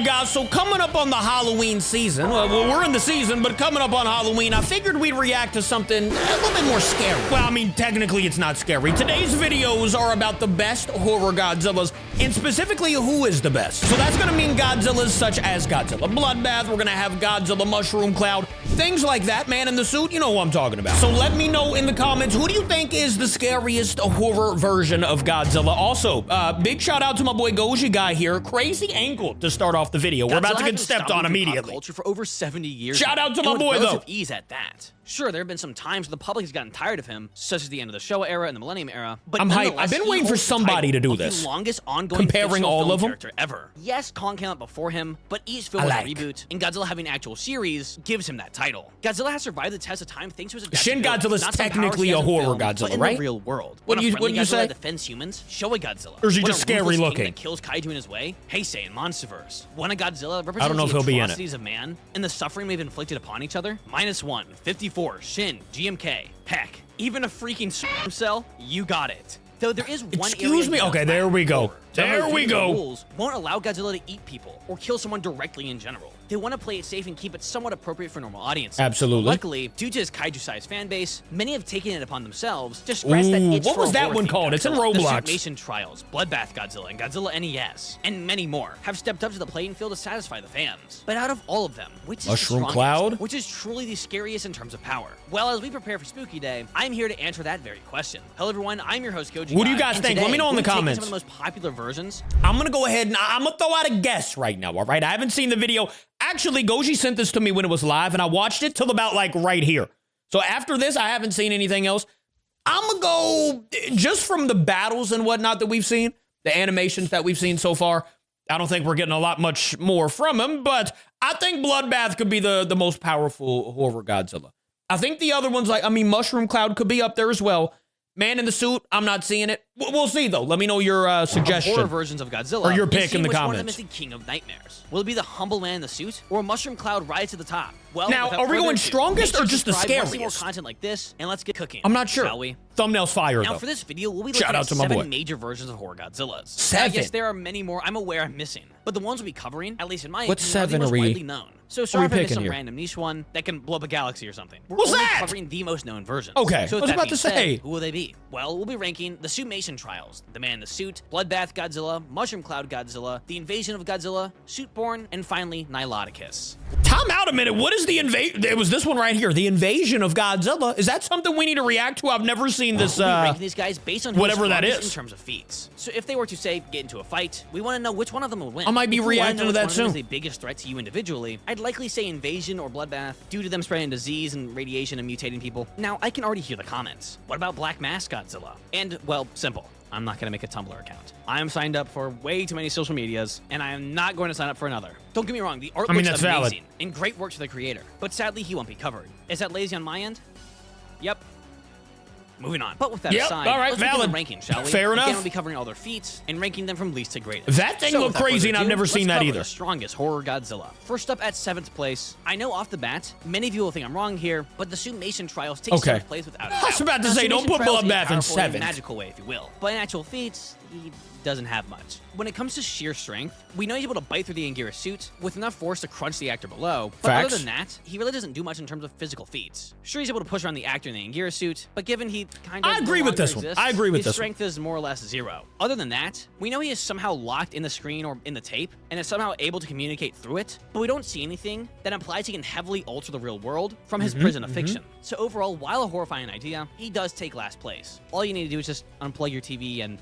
right, guys, so coming up on the Halloween season, well, we're in the season, but coming up on Halloween, I figured we'd react to something a little bit more scary. Well, I mean, technically it's not scary. Today's videos are about the best horror Godzillas, and specifically who is the best. So that's gonna mean Godzillas such as Godzilla Bloodbath, we're gonna have Godzilla Mushroom Cloud, things like that. Man in the Suit, you know what I'm talking about. So let me know in the comments, who do you think is the scariest horror version of Godzilla? Also, big shout out to my boy Goji guy here. Crazy ankle to start off the video. We're about to get stepped on immediately. Culture for over 70 years. Shout out to my with boy though. Ease at that. Sure, there have been some times where the public has gotten tired of him, such as the end of the Showa era and the Millennium era. But I'm hyped. I've been waiting for somebody to do this. The longest ongoing comparing all of them character ever. Yes, Kong came out before him, but each film was a reboot, and Godzilla having an actual series gives him that title. Godzilla has survived the test of time thanks to his Shin Godzilla's technically a horror Godzilla, right? In the real world. What do you say? Defends humans, Showa Godzilla. Or is he just scary looking? That kills kaiju in his way. Heisei in Monsterverse. When a Godzilla represents I don't know if he'll be in it. The atrocities of man and the suffering we've inflicted upon each other. -1, 54, Shin, GMK. Heck, even a freaking cell, you got it. Though there is one Excuse me? Okay, there we go. There we go. Rules won't allow Godzilla to eat people or kill someone directly in general. They want to play it safe and keep it somewhat appropriate for normal audiences. Absolutely. Luckily, due to his kaiju-sized fan base, many have taken it upon themselves to scratch that itch. What was that one called? It's in Roblox. The Suitmation Trials, Bloodbath Godzilla, and Godzilla NES, and many more have stepped up to the playing field to satisfy the fans. But out of all of them, which is Mushroom the Cloud? Which is truly the scariest in terms of power? Well, as we prepare for Spooky Day, I'm here to answer that very question. Hello, everyone. I'm your host, Goji. What do you guys think? Let me know in the comments. Some of the most popular versions. I'm gonna go ahead and I'm gonna throw out a guess right now, all right? I haven't seen the video. Actually, Goji sent this to me when it was live, and I watched it till about, like, right here. So after this, I haven't seen anything else. I'm gonna go, just from the battles and whatnot that we've seen, the animations that we've seen so far, I don't think we're getting a lot much more from him, but I think Bloodbath could be the most powerful horror Godzilla. I think the other ones, like, I mean, Mushroom Cloud could be up there as well. Man in the Suit, I'm not seeing it. We'll see, though. Let me know your suggestion. Horror versions of Godzilla. Or your pick in the comments. Which one of them is the king of nightmares? Will it be the humble man in the suit, or Mushroom Cloud rise to the top? Well, now, are we going strongest or just the scariest? More content like this, and let's get cooking. I'm not sure. Shall we? Thumbnail's fire, Now, though. for this video, we'll be looking at 7 major versions of horror Godzillas. 7? Yes, there are many more I'm aware I'm missing, but the ones we'll be covering, at least in my what opinion, 7 are the most we widely known. So sorry if I missed some here? random niche one that can blow up a galaxy or something. We're What's only that? covering the most known versions. Okay, so I was about to say. Who will they be? Well, we'll be ranking the Suitmation Trials, the Man in the Suit, Bloodbath Godzilla, Mushroom Cloud Godzilla, the Invasion of Godzilla, Suitborn, and finally, Niloticus. Time out a minute. What is the invasion? It was this one right here. The Invasion of Godzilla. Is that something we need to react to? I've never seen this. We'll be ranking these guys based on whatever that is in terms of feats. So if they were to say get into a fight, we want to know which one of them will win. I might be reacting to that soon. Is the biggest threat to you individually? I'd likely say Invasion or Bloodbath due to them spreading disease and radiation and mutating people. Now I can already hear the comments. What about Black Mask Godzilla? And well, simple. I'm not going to make a Tumblr account. I am signed up for way too many social medias, and I am not going to sign up for another. Don't get me wrong, the art looks amazing, valid. and great work to the creator, but sadly he won't be covered. Is that lazy on my end? Yep. Moving on. But with that aside, all right, let's begin valid. the ranking, shall we? Fair enough. Again, we'll be covering all their feats and ranking them from least to greatest. That thing looked crazy, and I've never seen that either. The strongest horror Godzilla. First up at 7th place. I know off the bat, many of you will think I'm wrong here, but the Suitmation Trials takes 7th place without a doubt. I was about to say, don't put Bloodbath in 7th. Magical way, if you will. But in actual feats, he doesn't have much. When it comes to sheer strength, we know he's able to bite through the Anguirus suit with enough force to crunch the actor below, but other than that, he really doesn't do much in terms of physical feats. Sure, he's able to push around the actor in the Anguirus suit, but given he kind of I agree with this one. I agree with this one. His strength is more or less 0. Other than that, we know he is somehow locked in the screen or in the tape, and is somehow able to communicate through it, but we don't see anything that implies he can heavily alter the real world from his prison of fiction. So overall, while a horrifying idea, he does take last place. All you need to do is just unplug your TV and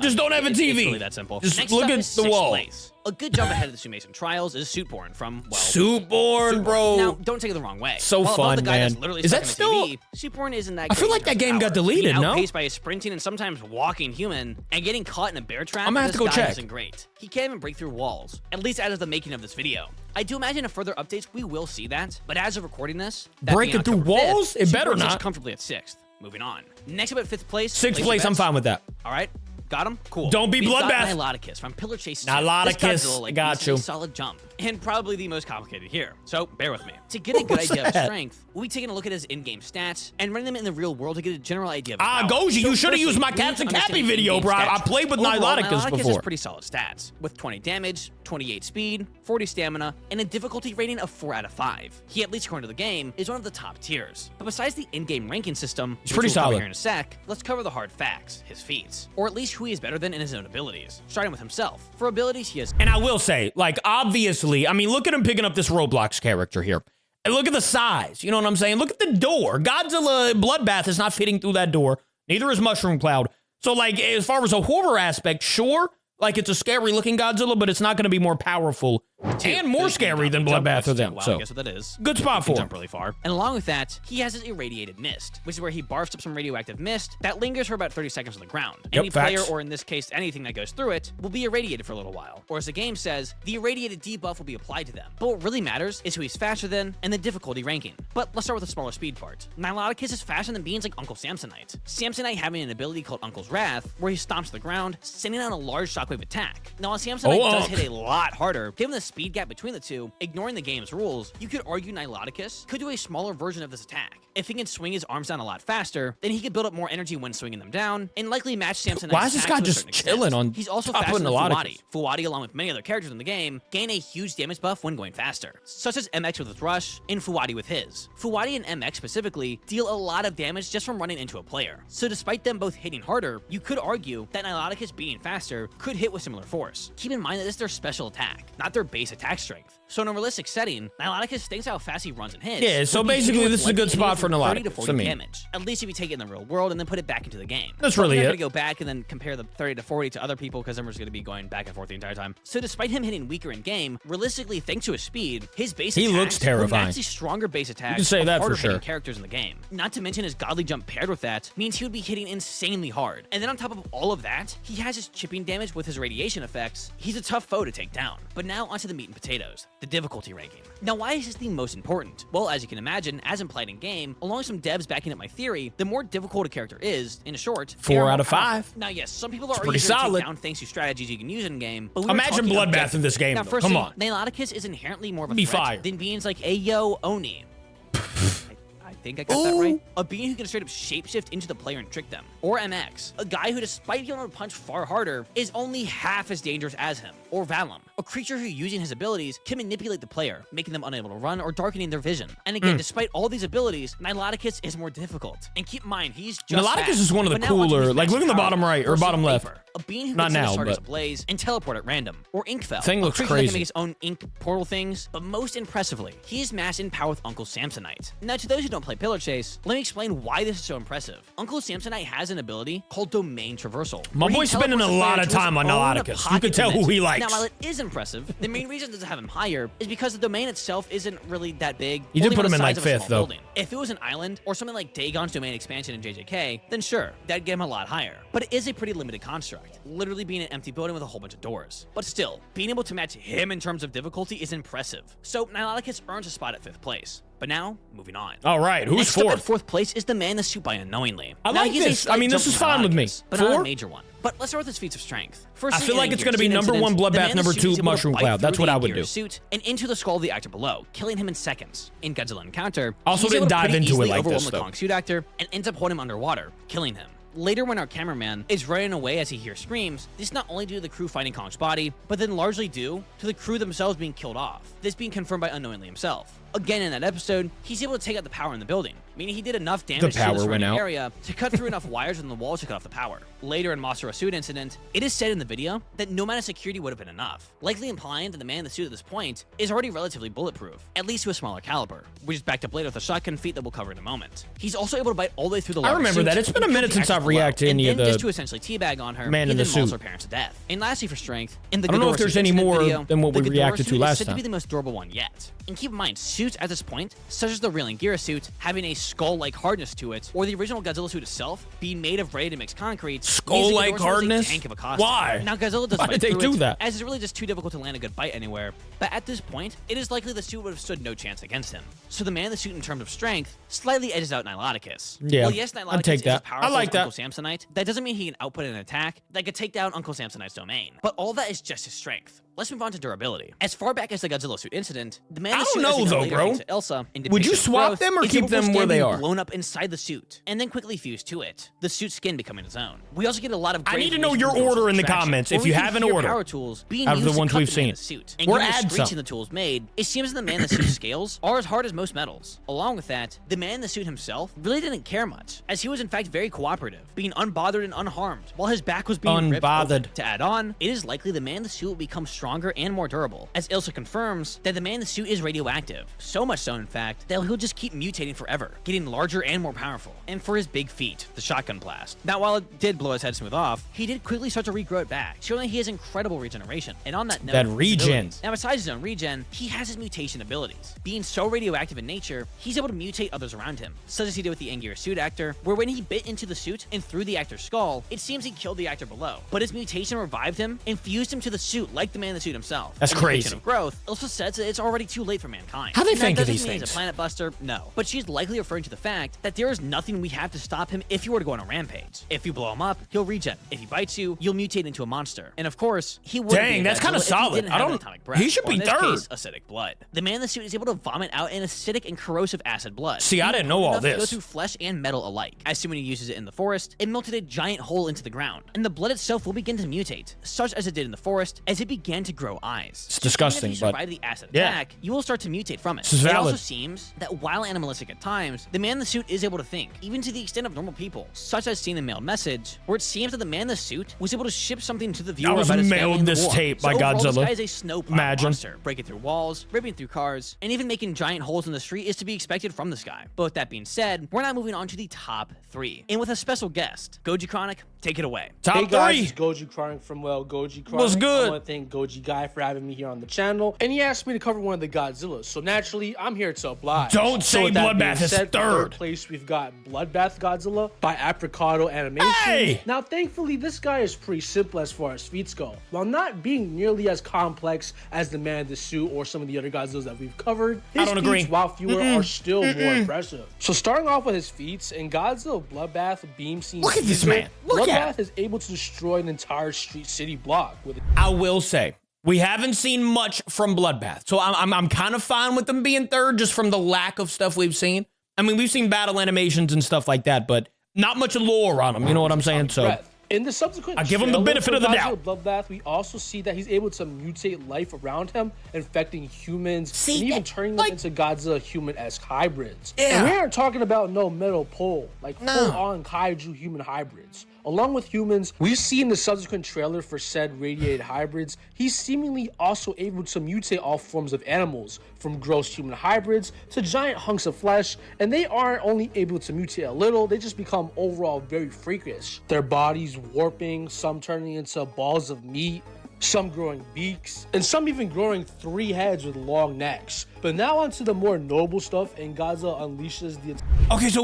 just don't have a TV. It's really that simple. Just Next look up at is the 6th wall. place. A good jump ahead of the Suitmation Trials is Suitborn from, well... Suitborn, bro. Now, don't take it the wrong way. So While fun, the guy man. That's literally Is that stuck still... in the TV, Suitborn isn't that I feel like that game got deleted, Being no? outpaced by a sprinting and sometimes walking human, and getting caught in a bear trap, I'm gonna have to go check. Isn't great. He can't even break through walls, at least as of the making of this video. I do imagine in further updates we will see that, but as of recording this... Breaking through walls? It better not. Comfortably at 6th. Moving on. Next up at 5th place... 6th place, I'm fine with that. All right. Got him? Cool. Don't be We've got Bloodbath. Niloticus from Pillar Chase 2. Niloticus, got you. Solid jump. and probably the most complicated here, so bear with me. To get a good idea of strength, we'll be taking a look at his in-game stats and running them in the real world to get a general idea of his power. Goji, you should have used my Cats and Capi video, bro. I played with Niloticus before. Niloticus has pretty solid stats, with 20 damage, 28 speed, 40 stamina, and a difficulty rating of 4 out of 5. He, at least according to the game, is one of the top tiers. But besides the in-game ranking system, it's pretty solid here in a sec, let's cover the hard facts, his feats, or at least who he is better than in his own abilities, starting with himself. For abilities, he has... And I will say, like, obviously, I mean, look at him picking up this Roblox character here. And look at the size, you know what I'm saying? Look at the door. Godzilla Bloodbath is not fitting through that door. Neither is Mushroom Cloud. So, like, as far as a horror aspect, sure, like, it's a scary-looking Godzilla, but it's not going to be more powerful and more scary than Bloodbath or them. So, I guess what that is. Good spot for him. Jump really far. And along with that, he has his irradiated mist, which is where he barfs up some radioactive mist that lingers for about 30 seconds on the ground. Any player, or in this case, anything that goes through it, will be irradiated for a little while. Or as the game says, the irradiated debuff will be applied to them. But what really matters is who he's faster than and the difficulty ranking. But let's start with the smaller speed part. Niloticus is faster than beings like Uncle Samsonite. Samsonite having an ability called Uncle's Wrath, where he stomps the ground, sending out a large shockwave attack. Now, while Samsonite does hit a lot harder, given the speed gap between the two, ignoring the game's rules, you could argue Niloticus could do a smaller version of this attack. If he can swing his arms down a lot faster, then he could build up more energy when swinging them down, and likely match Samsonite's Why is this guy just chilling on He's also faster than Fuwadi. Fuwadi, along with many other characters in the game, gain a huge damage buff when going faster, such as MX with his rush, and Fuwadi with his. Fuwadi and MX specifically deal a lot of damage just from running into a player. So despite them both hitting harder, you could argue that Niloticus being faster could hit with similar force. Keep in mind that this is their special attack, not their base attack strength. So in a realistic setting, Niloticus thinks how fast he runs and hits. Yeah, so basically this is a good spot for Niloticus. 30 to 40 damage. At least if you take it in the real world and then put it back into the game. That's really it. We're not gonna go back and then compare the 30 to 40 to other people because then we're just gonna be going back and forth the entire time. So despite him hitting weaker in game, realistically, thanks to his speed, his base attacks looks terrifying. Actually stronger base attacks. You can say that for sure. Characters in the game. Not to mention his godly jump paired with that means he would be hitting insanely hard. And then on top of all of that, he has his chipping damage with his radiation effects. He's a tough foe to take down. But now onto the meat and potatoes, the difficulty ranking. Now, why is this the most important? Well, as you can imagine, as implied in game, along with some devs backing up my theory, the more difficult a character is, in short, 4 out of 5. Now, yes, some people are pretty solid. Down thanks to strategies you can use in game. But imagine Bloodbath in this game. Now, Come on. Niloticus is inherently more of a threat than beings like Ayo Oni. I think I got that right. A being who can straight up shapeshift into the player and trick them. Or MX, a guy who, despite being able to punch far harder, is only half as dangerous as him. Or Valum, a creature who, using his abilities, can manipulate the player, making them unable to run or darkening their vision. And again, despite all these abilities, Niloticus is more difficult. And keep in mind, he's just Niloticus is one of the cooler, like look in the bottom right or bottom left. A being who can start as a blaze and teleport at random. Or Inkfell, thing looks crazy. That can make his own ink portal things. But most impressively, he is massed in power with Uncle Samsonite. Now, to those who don't play Pillar Chase, let me explain why this is so impressive. Uncle Samsonite has an ability called Domain Traversal. My boy's spending a lot of time on Niloticus. You can tell who he likes. Now, while it is impressive, the main reason to have him higher is because the domain itself isn't really that big. You did put him in like 5th, though. If it was an island or something like Dagon's domain expansion in JJK, then sure, that'd get him a lot higher. But it is a pretty limited construct, literally being an empty building with a whole bunch of doors. But still, being able to match him in terms of difficulty is impressive. So Niloticus earns a spot at 5th place. But now, moving on. All right, who's 4th? Up at 4th place is the man in the suit by Unknowingly. I like this. I mean, this is fine with me. But not a major one. But let's start with his feats of strength. First, I feel like it's going to be number 1 Bloodbath, number 2 Mushroom Cloud. That's what I would do. Suit and into the skull of the actor below, killing him in seconds. In Godzilla Encounter, also didn't dive into it like this, the though. Kong suit actor and ends up holding him underwater, killing him. Later, when our cameraman is running away as he hears screams, this is not only due to the crew finding Kong's body, but then largely due to the crew themselves being killed off. This being confirmed by Unknowingly himself. Again, in that episode, he's able to take out the power in the building, meaning he did enough damage to the surrounding area to cut through enough wires in the walls to cut off the power. Later in Monster Suit incident, it is said in the video that no amount of security would have been enough, likely implying that the man in the suit at this point is already relatively bulletproof, at least to a smaller caliber, which is backed up later with a shotgun feat that we'll cover in a moment. He's also able to bite all the way through the I remember that. It's been a minute since I've reacted to any of the just to essentially teabag on her, man in the suit. Her parents to death. And lastly, for strength, in the I don't know if there's any more than what we reacted to last time. Is said to be the most durable one yet. And keep in mind, suits at this point, such as the Real Gira suit, having a skull-like hardness to it, or the original Godzilla suit itself being made of ready to mix concrete, skull-like hardness. Tank of a Why? Now Godzilla doesn't Why did they do that? As it's really just too difficult to land a good bite anywhere. But at this point, it is likely the suit would have stood no chance against him. So the man in the suit, in terms of strength, slightly edges out Niloticus. Yeah, well, yes, Niloticus I'd take that. Is as powerful I like as that. Uncle Samsonite. That doesn't mean he can output an attack that could take down Uncle Samsonite's domain. But all that is just his strength. Let's move on to durability. As far back as the Godzilla suit incident, the man I in the don't suit, know, as we though, later bro. into Elsa in Would you depiction of swap growth, them or is keep able to them where withstand they being are? blown up inside the suit and then quickly fuse to it, the suit's skin becoming its own. We also get a lot of I great need to know information your from order in the Traction, comments where if we you can have an hear order power tools being out of the used ones to cut we've the man in seen. the suit. And Or given the add screeching some. the tools made, it seems the man in the suit's scales are as hard as most metals. Along with that, the man in the suit himself really didn't care much, as he was in fact very cooperative, being unbothered and unharmed, while his back was being ripped open. To add on, it is likely the man in the suit will become stronger and more durable, as Ilsa confirms that the man in the suit is radioactive, so much so in fact that he'll just keep mutating forever, getting larger and more powerful. And for his big feat, the shotgun blast. Now while it did blow his head smooth off, he did quickly start to regrow it back, showing that he has incredible regeneration. And on that note, That his regen. abilities. Now besides his own regen, he has his mutation abilities. Being so radioactive in nature, he's able to mutate others around him, such as he did with the Angular suit actor, where when he bit into the suit and through the actor's skull, it seems he killed the actor below, but his mutation revived him and fused him to the suit like the man in the suit himself. That's In the crazy. depiction of growth, Ilsa says that it's already too late for mankind. How they And that think of doesn't these mean he's things? a planet buster, no. But she's likely referring to the fact that there is nothing we have to stop him if he were to go on a rampage. If you blow him up, he'll regen. If he bites you, you'll mutate into a monster. And of course, he would Dang, that's kinda solid. I don't- he should be third. Acidic blood. The man in the suit is able to vomit out an acidic and corrosive acid blood. See, I being didn't know potent all enough to go this. through flesh and metal alike. As soon as he uses it in the forest, it melted a giant hole into the ground, and the blood itself will begin to mutate, such as it did in the forest, as it began to grow eyes. It's disgusting, Even if you but survive the acid yeah. attack, you will start to mutate from it. This is It valid. also seems that while animalistic at times, the man in the suit is able to think, even to the extent of normal people, such as seen in mailed message, where it seems that the man in the suit was able to ship something to the viewer was about his family mailed in the this war. tape So by overall, Godzilla. This guy is a snowplow Imagine. monster, breaking through walls, ripping through cars, and even making giant holes in the street is to be expected from this guy. But with that being said, we're now moving on to the top 3, and with a special guest, Goji Chronic, take it away. Top Hey guys, 3. it's Goji Chronic from Goji Chronic. What's good? I want to thank Goji Guy for having me here on the channel, and he asked me to cover one of the Godzillas, so naturally, I'm here to oblige. Don't So say with that Bloodbath being is said, third. place, we've got Bloodbath Godzilla by Apricado Animation. Hey! Now, thankfully, this guy is pretty simple as far as feats go, while not being nearly as complex as the man in the suit or some of the other Godzillas that we've covered. His don't agree. feats, while fewer, are still more impressive. So starting off with his feats, in Godzilla Bloodbath Beam Scene Look at this Teaser, man. Look at Bloodbath is able to destroy an entire street city block with I will say, we haven't seen much from Bloodbath, so I'm kind of fine with them being third just from the lack of stuff we've seen. I mean, we've seen battle animations and stuff like that, but not much lore on them. You know what I'm saying? So breath. In the subsequent I give him the trailer benefit for of the Godzilla doubt. Bloodbath, we also see that he's able to mutate life around him, infecting humans, See, and even that- turning like- them into Godzilla human-esque hybrids. Yeah. And we aren't talking about no metal pole, like No. full-on kaiju human hybrids. Along with humans, we see in the subsequent trailer for said radiated hybrids, he's seemingly also able to mutate all forms of animals, from gross human hybrids to giant hunks of flesh, and they aren't only able to mutate a little, they just become overall very freakish. Their bodies warping, some turning into balls of meat, some growing beaks, and some even growing 3 heads with long necks. But now onto the more noble stuff, and Godzilla unleashes the... okay, so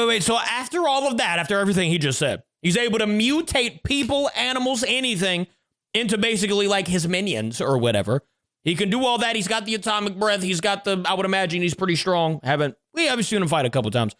wait. So after all of that, after everything he just said, he's able to mutate people, animals, anything into basically like his minions or whatever. He can do all that. He's got the atomic breath. He's got the, I would imagine he's pretty strong. We haven't seen him fight a couple times.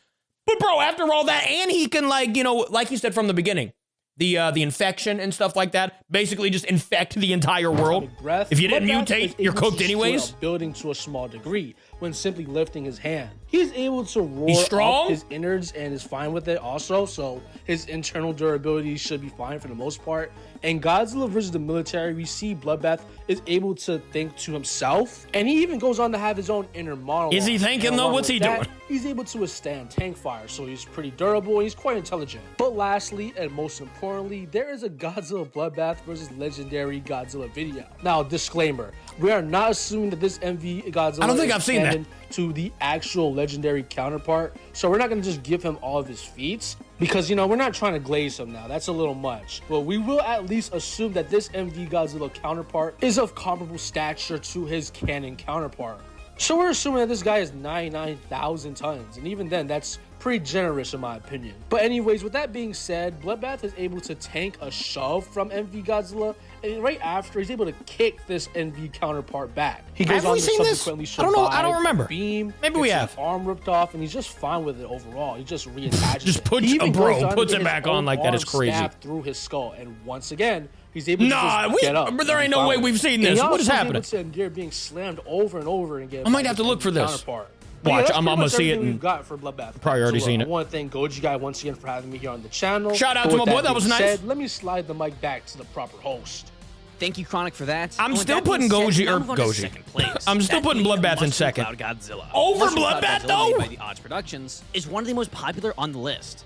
But bro, after all that, and he can like, you know, like you said from the beginning, the infection and stuff like that, basically just infect the entire world. breath. If you didn't Bloodbath mutate, is you're able to cooked destroy anyways. a building to a small degree when simply lifting his hand. He's able to roar He's strong? up his innards and is fine with it also, so his internal durability should be fine for the most part. In Godzilla vs. the military, we see Bloodbath is able to think to himself, and he even goes on to have his own inner monologue. Is he thinking, And though? along What's with he that, doing? He's able to withstand tank fire, so he's pretty durable, he's quite intelligent. But lastly, and most importantly, there is a Godzilla Bloodbath vs. Legendary Godzilla video. Now, disclaimer, we are not assuming that this MV Godzilla I don't think is I've seen that. canon to the actual legendary counterpart, so we're not going to just give him all of his feats, because, you know, we're not trying to glaze him now. That's a little much. But we will at least assume that this MV Godzilla counterpart is of comparable stature to his canon counterpart. So we're assuming that this guy is 99,000 tons, and even then, that's pretty generous in my opinion. But anyways, with that being said, Bloodbath is able to tank a shove from MV Godzilla, and right after, he's able to kick this NV counterpart back. He goes Have on we to seen this? subsequently I don't know. I survive don't remember. the beam. Maybe we gets have. his arm ripped off, and he's just fine with it overall. He just reattaches Just it. puts He even a bro, goes down to puts get it his back on own like that is arm crazy. stabbed through his skull, and once again, he's able to Nah, just get up. but there and ain't be no way fine. we've seen And this. he What is also happening? able to endure being slammed over and over again. I might by have to his look for this. counterpart. But Watch, that's I'm pretty gonna much see it everything and we've got for Bloodbath. probably already So, seen it. I want to thank Goji Guy once again for having me here on the channel. Shout out But to with my boy, that was being nice. said, let me slide the mic back to the proper host. Thank you, Chronic, for that. I'm And with still that being putting said, Goji- now or move on to Goji. second place. I'm still That putting being Bloodbath in Mushroom second. Cloud Godzilla. Over Mushroom Cloud Bloodbath, Godzilla, though? made by the Odds Productions, is one of the most popular on the list.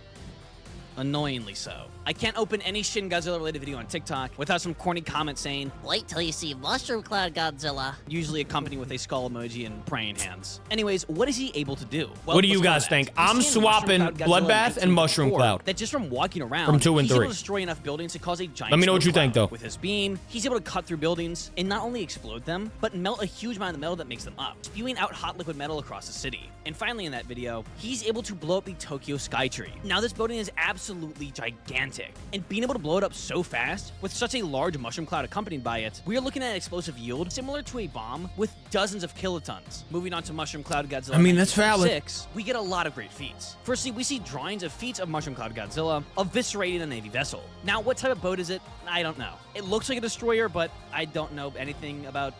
Annoyingly so. I can't open any Shin Godzilla related video on TikTok without some corny comment saying, Wait till you see Mushroom Cloud Godzilla. usually accompanied with a skull emoji and praying hands. Anyways, what is he able to do? Well, What do you let's go guys to that. think? We I'm see in Mushroom swapping Cloud Godzilla in Bloodbath and Mushroom 1984 Cloud. That just from walking around, From 2 and he's 3. able to destroy enough buildings to cause a giant Let me know what smoke you think, cloud. though. With his beam, he's able to cut through buildings and not only explode them, but melt a huge amount of the metal that makes them up, spewing out hot liquid metal across the city. And finally in that video, he's able to blow up the Tokyo Skytree. Now this building is absolutely gigantic, and being able to blow it up so fast, with such a large mushroom cloud accompanied by it, we are looking at an explosive yield similar to a bomb with dozens of kilotons. Moving on to Mushroom Cloud Godzilla I mean, that's valid. 1996, we get a lot of great feats. Firstly, we see drawings of feats of Mushroom Cloud Godzilla eviscerating a Navy vessel. Now, what type of boat is it? I don't know. It looks like a destroyer, but I don't know anything about,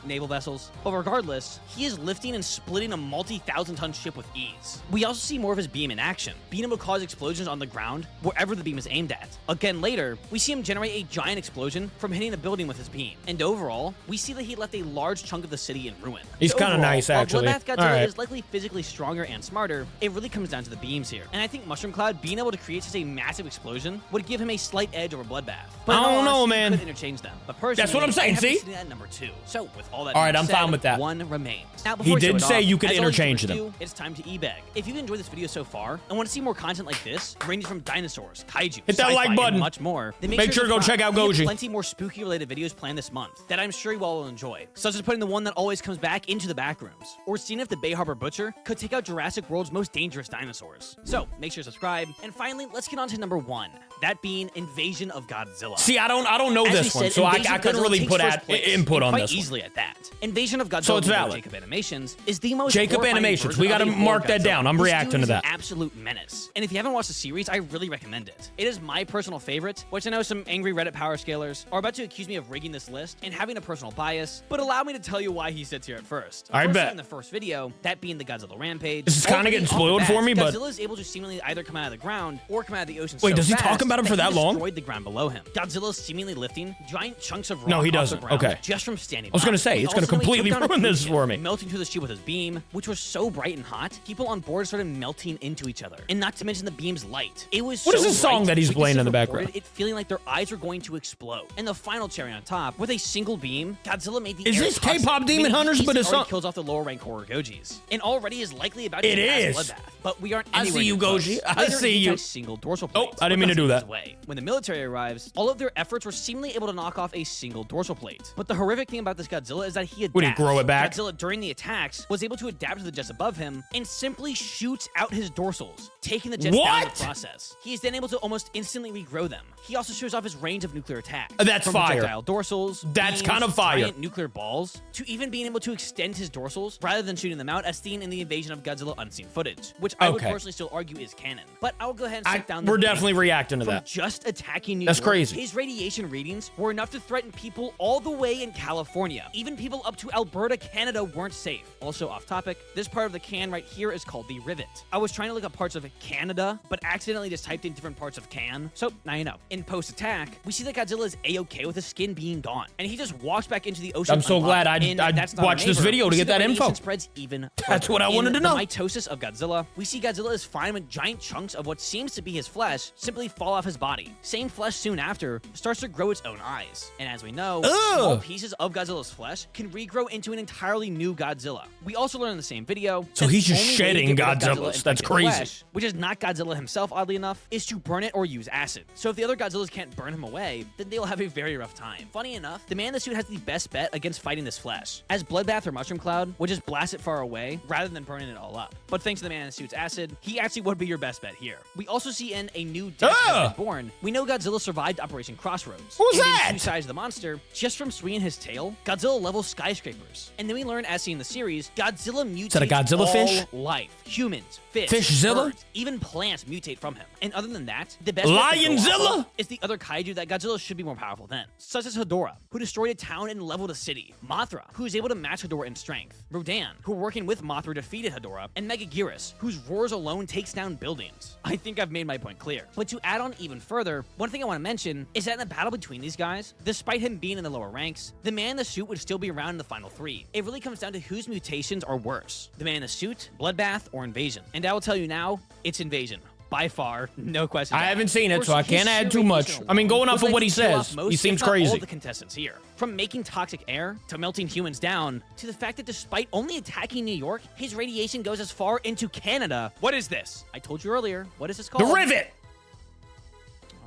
naval vessels. But regardless, he is lifting and splitting a multi-thousand-ton ship with ease. We also see more of his beam in action, being able to cause explosions on the ground wherever the beam is aimed at. Again, later, we see him generate a giant explosion from hitting a building with his beam. And overall, we see that he left a large chunk of the city in ruin. He's So kinda overall, nice, actually. While Bloodbath Godzilla All right. is likely physically stronger and smarter, it really comes down to the beams here. And I think Mushroom Cloud being able to create such a massive explosion would give him a slight edge over Bloodbath. But in I all don't know, honesty, you man. could interchange them. But personally, That's what I'm saying, I have him see? sitting at number 2. So with all that All right, being I'm said, fine with that. one remains. Now, He before I show did it say off, you could as always, interchange before I them. do, it's time to ebag. If you've enjoyed this video so far and want to see more content like this, ranging from dinosaurs, kaiju, Hit that sci-fi, like button. and much more, then Make sure to go check out We have Goji. plenty more spooky related videos planned this month that I'm sure you all will enjoy, such as putting the one that always comes back into the back rooms, or seeing if the Bay Harbor Butcher could take out Jurassic World's most dangerous dinosaurs. So make sure to subscribe. And finally, let's get on to number 1, that being Invasion of Godzilla. See, I don't know As this we one, said, so I Invasion of couldn't Godzilla really takes put first out place, input and on quite this one. easily at that. Invasion of Godzilla So it's by valid. Jacob Animations is the most Jacob horrifying Animations. version We of gotta a horror mark that Godzilla. down. I'm This reacting dude to is that. an absolute menace. And if you haven't watched the series, I really recommend it. It is my personal favorite, which I know some angry Reddit power scalers are about to accuse me of rigging this list and having a personal bias, but allow me to tell you why he sits here at first. I Firstly, bet. in the first video, that being the Godzilla Rampage. This is kinda already getting off the spoiled bat, for me, but- Godzilla is able to seemingly either come out of the ground or come out of the ocean Wait, so does he fast talk about him for that he long? destroyed the ground below him. Godzilla is seemingly lifting giant chunks of rock No, he off the doesn't. ground Okay. just from standing I was gonna up. say, He it's gonna also nearly completely took down a ruin cruise this ship, for me. melting through the ship with his beam, which was so bright and hot, people on board started melting into each other. And not to mention the beam's light. It was What so is this song bright, that he's playing witnesses in the reported background? It feeling like their eyes were going to explode. And the final cherry on top, with a single beam, Godzilla made the Is air this toxic, K-pop Demon meaning he Hunters, but easily it's already not- kills off the lower rank horror Gojis. And already is likely about to It surpass is. Bloodbath. But we aren't I anywhere see you, near close. Goji. I Later, see he you. attached single dorsal Oh, plates, I didn't but mean to do that's that. his way. When the military arrives, all of their efforts were seemingly able to knock off a single dorsal plate. But the horrific thing about this Godzilla is that he adapts. Would he grow it back? Godzilla, during the attacks, was able to adapt to the jets above him and simply shoots out his dorsals, taking the jets down in What? the process. He is then able to almost instantly regrow them. He also shows off his range of nuclear attacks. That's from fire. projectile dorsals, That's beams, kind of fire. giant nuclear balls, to even being able to extend his dorsals rather than shooting them out, as seen in the Invasion of Godzilla unseen footage, which I would Okay. personally still argue is canon. But I will go ahead and sit down. We're the definitely beam. reacting to From that. just attacking New That's York, crazy. his radiation readings were enough to threaten people all the way in California. Even people up to Alberta, Canada weren't safe. Also off topic, this part of the can right here is called the rivet. I was trying to look up parts of Canada, but accidentally just typed in different parts of can. So now you know. In post-attack, we see that Godzilla is a-okay with his skin being gone, and he just walks back into the ocean. I'm so glad unbuffed. And I that's not a watched this neighbor. video to We get see the that radiation info. Spreads even That's further. what I wanted to In know. The mitosis of Godzilla, we see Godzilla is fine with giant chunks of what seems to be his flesh simply fall off his body. Same flesh soon after starts to grow its own eyes. And as we know, small Ugh. pieces of Godzilla's flesh can regrow into an entirely new Godzilla. We also learn in the same video So that he's the just only way to shedding get rid of Godzillas. Godzilla That's infected crazy. flesh, which is not Godzilla himself, oddly oddly enough, is to burn it or use acid. So if the other Godzillas can't burn him away, then they'll have a very rough time. Funny enough, the man in the suit has the best bet against fighting this flesh, as Bloodbath or Mushroom Cloud would just blast it far away rather than burning it all up. But thanks to the man in the suit's acid, he actually would be your best bet here. We also see in A New Death Has Been Born, we know Godzilla survived Operation Crossroads. What was and that? In Two Sides of the Monster, just from swinging his tail, Godzilla levels skyscrapers. And then we learn, as seen in the series, Godzilla mutates that a Godzilla all fish? life. Humans, fish, Fishzilla? birds, even plants mutate from him. And other than that, the best bet to go Lionzilla? off of is the other kaiju that Godzilla should be more powerful than, such as Hedorah, who destroyed a town and leveled a city, Mothra, who is able to match Hedorah in strength, Rodan, who working with Mothra defeated Hedorah, and Megaguirus, whose roars alone takes down buildings. I think I've made my point clear. But to add on even further, one thing I want to mention is that in the battle between these guys, despite him being in the lower ranks, the man in the suit would still be around in the final three. It really comes down to whose mutations are worse, the man in the suit, Bloodbath, or Invasion. And I will tell you now, it's Invasion. By far, no question. I haven't seen it, For so I his can't add sheer too much. radiation I mean, going alone off of would what he likely kill says, off most, he seems if not crazy. all the contestants here, from making toxic air to melting humans down, to the fact that despite only attacking New York, his radiation goes as far into Canada. What is this? I told you earlier. What is this called? The rivet.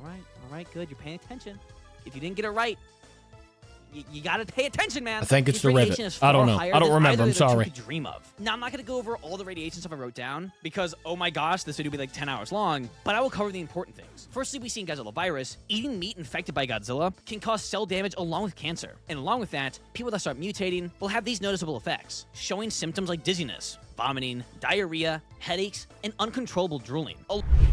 All right, good. You're paying attention. If you didn't get it right, you gotta pay attention, man. I think it's His the radiation rivet. is I don't far know. higher I don't than remember. either I'm of the two sorry. could dream of. Now, I'm not gonna go over all the radiation stuff I wrote down because, oh my gosh, this video will be like 10 hours long, but I will cover the important things. Firstly, we see in Godzilla virus, eating meat infected by Godzilla can cause cell damage along with cancer. And along with that, people that start mutating will have these noticeable effects, showing symptoms like dizziness, vomiting, diarrhea, headaches, and uncontrollable drooling.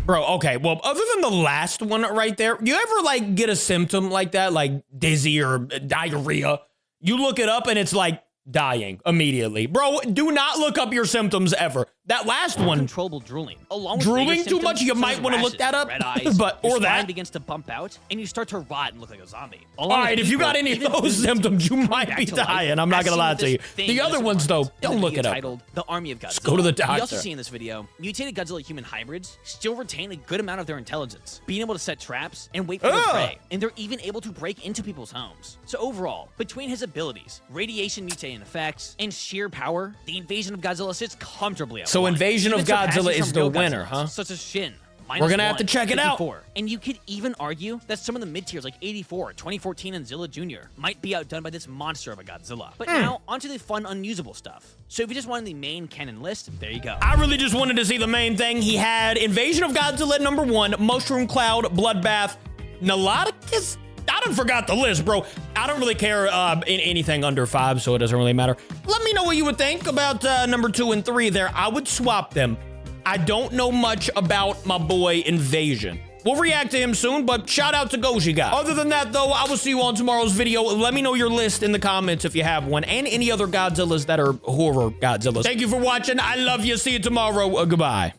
Bro, okay, well, other than the last one right there, you ever, like, get a symptom like that, like dizzy or diarrhea? You look it up and it's like dying immediately. Bro, do not look up your symptoms ever. That last one, Uncontrollable drooling. Along with drooling later too much, symptoms you such might as want to look rashes, that up. red eyes, But your or spine that. begins to bump out, and you start to rot and look like a zombie. All right, if you got any of those symptoms, you might be dying. I'm not gonna lie to you. The other ones, though, don't look it up. Titled The Army of Godzilla. Just go to the We also doctor. see in this video, mutated Godzilla human hybrids still retain a good amount of their intelligence, being able to set traps and wait for their prey, and they're even able to break into people's homes. So overall, between his abilities, radiation mutating effects, and sheer power, the Invasion of Godzilla sits comfortably at So one, Invasion of even surpassing Godzilla is some the real winner, Godzillas, huh? Such as Shin. We're gonna have to check it out. 54. And you could even argue that some of the mid-tiers like 84, 2014, and Zilla Jr. might be outdone by this monster of a Godzilla. But now, onto the fun, unusable stuff. So if you just wanted the main canon list, there you go. I really just wanted to see the main thing. He had Invasion of Godzilla at number 1, Mushroom Cloud, Bloodbath, Niloticus. I done forgot the list, bro. I don't really care in anything under 5, so it doesn't really matter. Let me know what you would think about number 2 and 3 there. I would swap them. I don't know much about my boy Invasion. We'll react to him soon, but shout out to Goji Guy. Other than that, though, I will see you on tomorrow's video. Let me know your list in the comments if you have one, and any other Godzillas that are horror Godzillas. Thank you for watching. I love you. See you tomorrow. Goodbye.